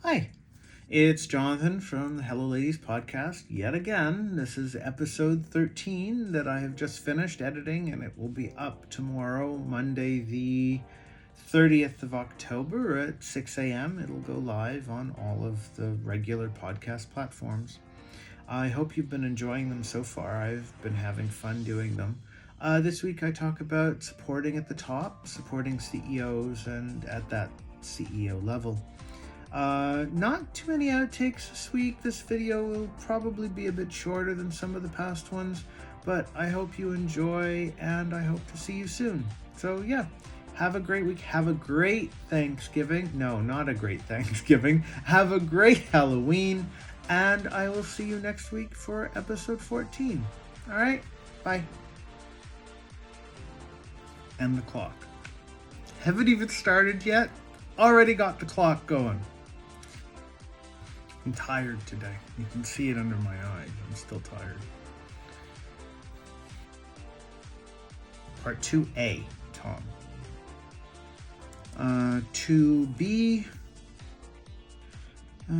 Hi, it's Jonathan from the Hello Ladies podcast yet again. This is episode 13 that I have just finished editing, and it will be up tomorrow, Monday, the 30th of October at 6 a.m. It'll go live on all of the regular podcast platforms. I hope you've been enjoying them so far. I've been having fun doing them. This week I talk about supporting at the top, supporting CEOs and at that CEO level. Not too many outtakes this week. This video will probably be a bit shorter than some of the past ones, but I hope you enjoy and I hope to see you soon. So yeah, have a great week. Have a great Thanksgiving. No, not a great Thanksgiving. Have a great Halloween, and I will see you next week for episode 14. All right, bye. And the clock. Haven't even started yet. Already got the clock going. I'm tired today. You can see it under my eyes. I'm still tired. Part 2A, Tom. 2B,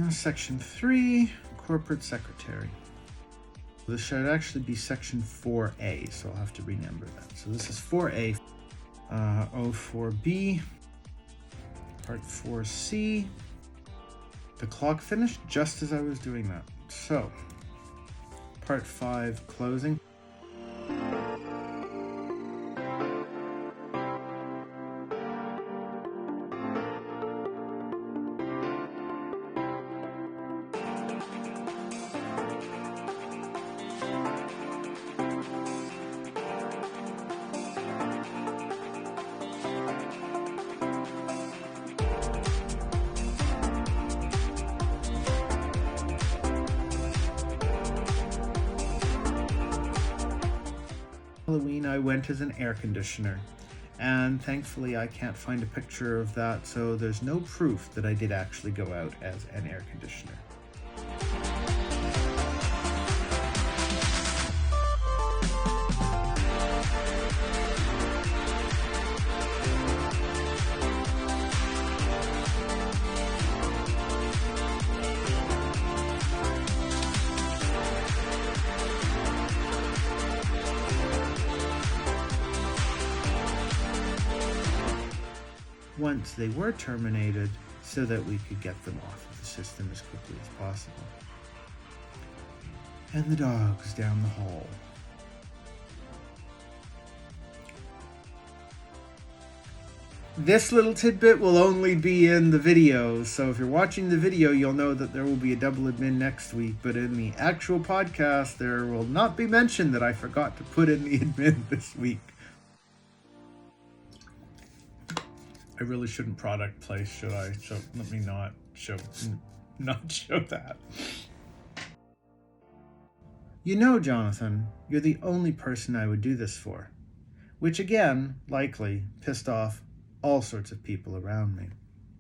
Section 3, Corporate Secretary. This should actually be Section 4A, so I'll have to renumber that. So this is 4A. 04B, Part 4C. The clock finished just as I was doing that. So, Part 5, closing. Halloween, I went as an air conditioner, and thankfully I can't find a picture of that, so there's no proof that I did actually go out as an air conditioner. Once they were terminated, so that we could get them off of the system as quickly as possible. And the dogs down the hall. This little tidbit will only be in the video, so if you're watching the video, you'll know that there will be a double admin next week, but in the actual podcast, there will not be mentioned that I forgot to put in the admin this week. I really shouldn't product place, should I? So let me not show that. You know, Jonathan, you're the only person I would do this for. Which again, likely, pissed off all sorts of people around me.